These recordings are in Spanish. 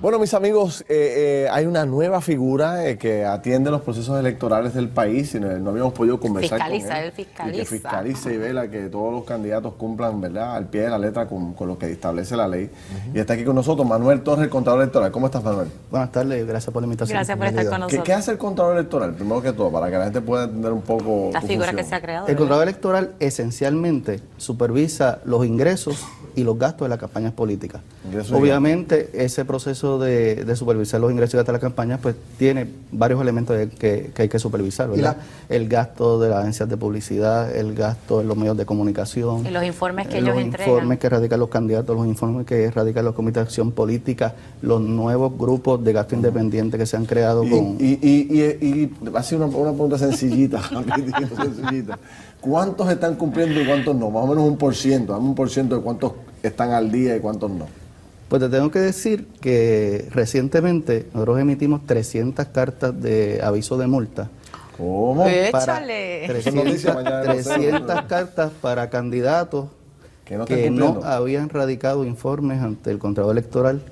Bueno, mis amigos, hay una nueva figura que atiende los procesos electorales del país. No habíamos podido conversar con él. Él fiscaliza. Y que fiscalice y vela que todos los candidatos cumplan, ¿verdad?, al pie de la letra con lo que establece la ley. Y está aquí con nosotros Manuel Torres, el Contralor Electoral. ¿Cómo estás, Manuel? Buenas tardes, gracias por la invitación. Gracias por estar con nosotros. ¿Qué hace el Contralor Electoral, primero que todo, para que la gente pueda entender un poco la tu figura función? que se ha creado? El Contralor Electoral esencialmente supervisa los ingresos y los gastos de las campañas políticas. Obviamente, ese proceso de supervisar los ingresos y gastos de las campañas, pues tiene varios elementos que hay que supervisar, ¿verdad? El gasto de las agencias de publicidad, el gasto en los medios de comunicación. Y los informes que ellos entregan. Los informes que radican los candidatos, los informes que radican los comités de acción política, los nuevos grupos de gasto independiente que se han creado con... Y hace una pregunta sencillita, sencillita. ¿Cuántos están cumpliendo y cuántos no? Más o menos un por ciento. Dame un por ciento de cuántos están al día y cuántos no. Pues te tengo que decir que recientemente nosotros emitimos 300 cartas de aviso de multa. ¿Cómo? ¡Échale! 300 cartas para candidatos que no habían radicado informes ante el Contralor Electoral.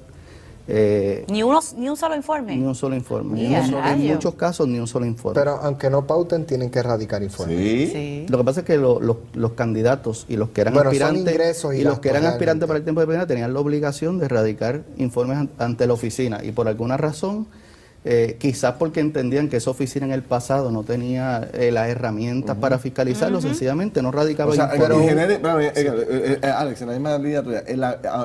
¿Ni un solo informe? Ni un solo informe. En muchos casos, ni un solo informe. Pero aunque no pauten, tienen que radicar informes. Sí. Lo que pasa es que los candidatos y los que eran aspirantes para el tiempo de primera tenían la obligación de radicar informes ante la oficina. Y por alguna razón, quizás porque entendían que esa oficina en el pasado no tenía las herramientas para fiscalizarlo, sencillamente no radicaba informes. Alex, en la misma línea tuya,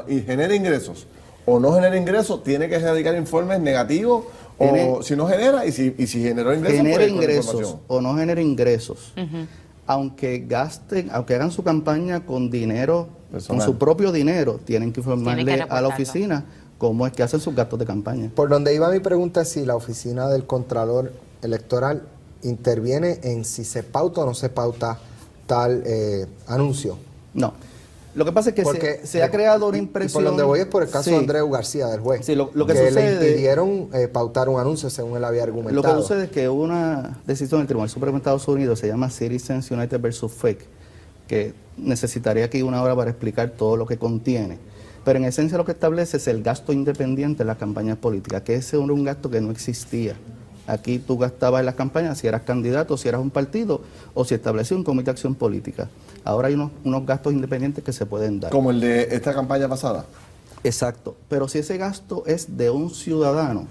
y genera ingresos o no genera ingresos, tiene que radicar informes negativos, o si no genera, y si generó ingresos, genera ingresos o no genera ingresos, aunque hagan su campaña con dinero, personal, con su propio dinero, tienen que informarle a la oficina cómo es que hacen sus gastos de campaña. Por donde iba mi pregunta es si la oficina del Contralor Electoral interviene en si se pauta o no se pauta tal anuncio. No. Lo que pasa es que se ha creado una impresión... Y por donde voy es por el caso de Andreu García, del juez, lo que sucede, le impidieron pautar un anuncio según él había argumentado. Lo que sucede es que una decisión del Tribunal Supremo de Estados Unidos se llama Citizens United versus Fake, que necesitaría aquí una hora para explicar todo lo que contiene. Pero en esencia lo que establece es el gasto independiente en las campañas políticas, que ese era un gasto que no existía. Aquí tú gastabas en las campañas si eras candidato, si eras un partido o si establecía un comité de acción política. Ahora hay unos gastos independientes que se pueden dar. ¿Como el de esta campaña pasada? Exacto. Pero si ese gasto es de un ciudadano,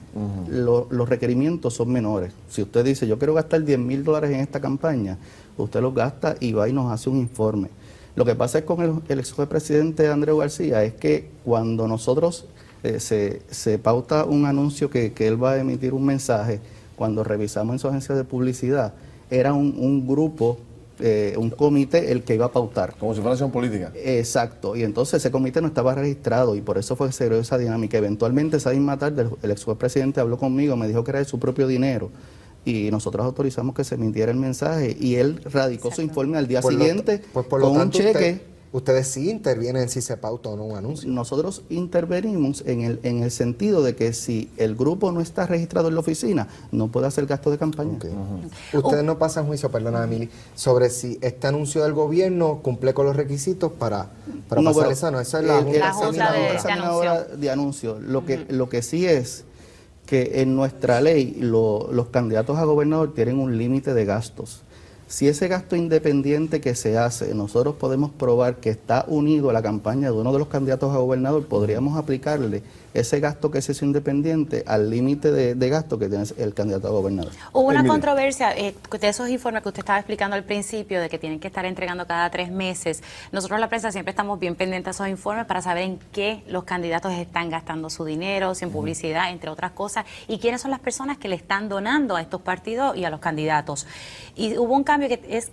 los requerimientos son menores. Si usted dice, yo quiero gastar $10,000 en esta campaña, usted los gasta y va y nos hace un informe. Lo que pasa es con el ex presidente Andreu García es que cuando nosotros se pauta un anuncio que él va a emitir un mensaje, cuando revisamos en su agencia de publicidad, era un grupo, un comité el que iba a pautar. Como si fuera acción política. Exacto, y entonces ese comité no estaba registrado y por eso fue que se creó esa dinámica. Eventualmente esa misma tarde el ex presidente habló conmigo, me dijo que era de su propio dinero y nosotros autorizamos que se emitiera el mensaje y él radicó su informe al día siguiente con un cheque. Ustedes sí intervienen si se pauta o no un anuncio. Nosotros intervenimos en el sentido de que si el grupo no está registrado en la oficina, no puede hacer gasto de campaña. Okay. Ustedes no pasan juicio, perdona, Emily, sobre si este anuncio del gobierno cumple con los requisitos para pasar esa. No, esa es la junta de anuncio. Lo que sí es que en nuestra ley los candidatos a gobernador tienen un límite de gastos. Si ese gasto independiente que se hace, nosotros podemos probar que está unido a la campaña de uno de los candidatos a gobernador, podríamos aplicarle ese gasto que se hizo independiente al límite de gasto que tiene el candidato a gobernador. Hubo una controversia de esos informes que usted estaba explicando al principio, de que tienen que estar entregando cada 3 meses. Nosotros la prensa siempre estamos bien pendientes de esos informes para saber en qué los candidatos están gastando su dinero, si en publicidad, entre otras cosas, y quiénes son las personas que le están donando a estos partidos y a los candidatos. Y hubo un cambio que es...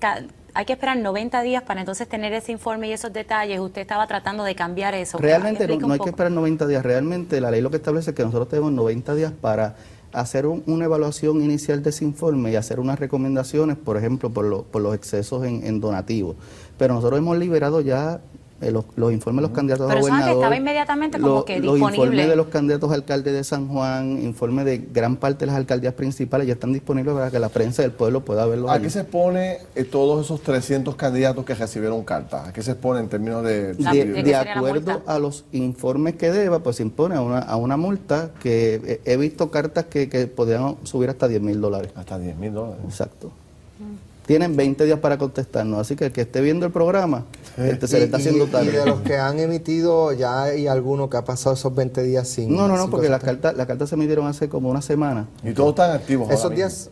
Hay que esperar 90 días para entonces tener ese informe y esos detalles. Usted estaba tratando de cambiar eso. Realmente no hay que esperar 90 días. Realmente la ley lo que establece es que nosotros tenemos 90 días para hacer una evaluación inicial de ese informe y hacer unas recomendaciones, por ejemplo, por los excesos en donativos. Pero nosotros hemos liberado ya los informes de los candidatos a Pero eso antes gobernador, estaba inmediatamente como que los informes disponible. de los candidatos a alcalde de San Juan, informes de gran parte de las alcaldías principales ya están disponibles para que la prensa del pueblo pueda verlos. ¿A allí. qué se expone todos esos 300 candidatos que recibieron cartas? ¿A qué se expone en términos de...? ¿De qué De sería la acuerdo multa? a los informes que deba, pues se impone a una multa que he visto cartas que podrían subir hasta $10,000. Hasta $10,000. Exacto. Tienen 20 días para contestarnos, así que el que esté viendo el programa se le está haciendo Y tarde. de los que han emitido, ¿ya hay alguno que ha pasado esos 20 días sin...? No, sin porque las contestar? cartas se emitieron hace como una semana. Y todos están activos ahora Esos mismo. días...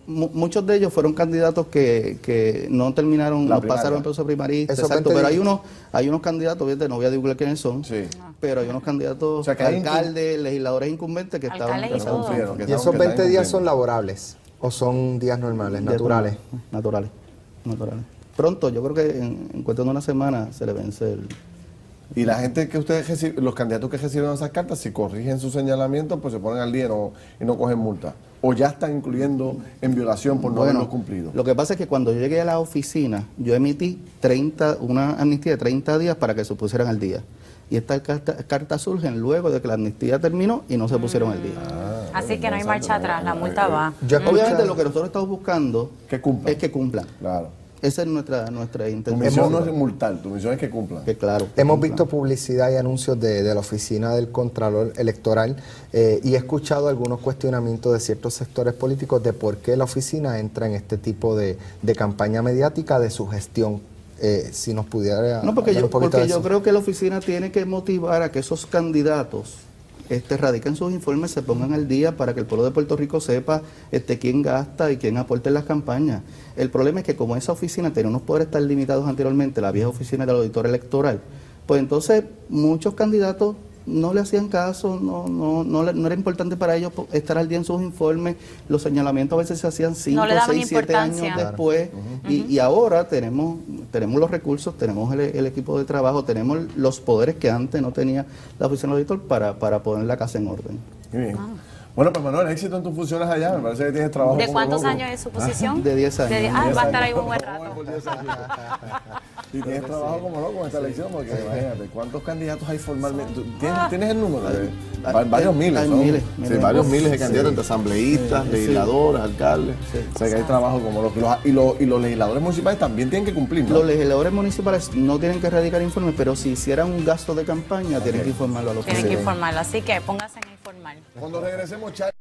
Muchos de ellos fueron candidatos que no terminaron, La no primaria. pasaron el proceso primarista, Esos exacto, 20 pero días. hay unos candidatos, obviamente no voy a divulgar quiénes son, Sí. pero hay unos candidatos, O sea, que hay alcaldes, legisladores incumbentes que estaban... Alcaldes y todo. Cumplieron, que ¿Y están- esos que 20 están días son cumpliendo. laborables o son días normales, días naturales? Naturales. Pronto, yo creo que en cuestión de una semana se le vence el... Y la gente que ustedes reciben, los candidatos que recibieron esas cartas, si corrigen su señalamiento, pues se ponen al día y no cogen multa. O ya están incluyendo en violación por no haberlo cumplido. Lo que pasa es que cuando yo llegué a la oficina, yo emití una amnistía de 30 días para que se pusieran al día. Y estas cartas surgen luego de que la amnistía terminó y no se pusieron al día. Así que no hay marcha atrás, la multa va. Yo he Obviamente escuchado- lo que nosotros estamos buscando Que cumplan. es que cumplan. Claro. Esa es nuestra Tu intención. misión no es multar, tu misión es que cumplan. Que claro. que Hemos cumplan. visto publicidad y anuncios de la oficina del Contralor Electoral y he escuchado algunos cuestionamientos de ciertos sectores políticos de por qué la oficina entra en este tipo de campaña mediática de su gestión. Si nos pudiera No, porque hablar un poquito de yo eso. creo que la oficina tiene que motivar a que esos candidatos radiquen sus informes, se pongan al día para que el pueblo de Puerto Rico sepa quién gasta y quién aporta en las campañas. El problema es que como esa oficina tenía unos poderes tan limitados anteriormente, la vieja oficina del auditor electoral, pues entonces muchos candidatos no le hacían caso, no era importante para ellos estar al día en sus informes, los señalamientos a veces se hacían 5, No le daban 6, 7 años importancia. después, y ahora tenemos los recursos, tenemos el equipo de trabajo, tenemos los poderes que antes no tenía la oficina del auditor para poner la casa en orden. Muy bien. Bueno, pues Manuel, éxito en tus funciones allá. Me parece que tienes trabajo. ¿De como cuántos loco. años es su posición? De 10 años. Va a estar ahí un buen rato. Por 10 años. Y tienes trabajo como loco en esta elección, porque imagínate, ¿cuántos candidatos hay formalmente? ¿Tienes el número? Varios miles, hay ¿no? miles, Sí, miles. varios miles de Sí. candidatos, entre asambleístas, Sí. legisladores, alcaldes. Sí. O sea que hay trabajo como loco. Y los legisladores municipales también tienen que cumplir, ¿no? Los legisladores municipales no tienen que radicar informes, pero si hicieran un gasto de campaña, tienen que informarlo a los Tienen que candidatos. informarlo, así que póngase en informar. Cuando regresemos, Charlie.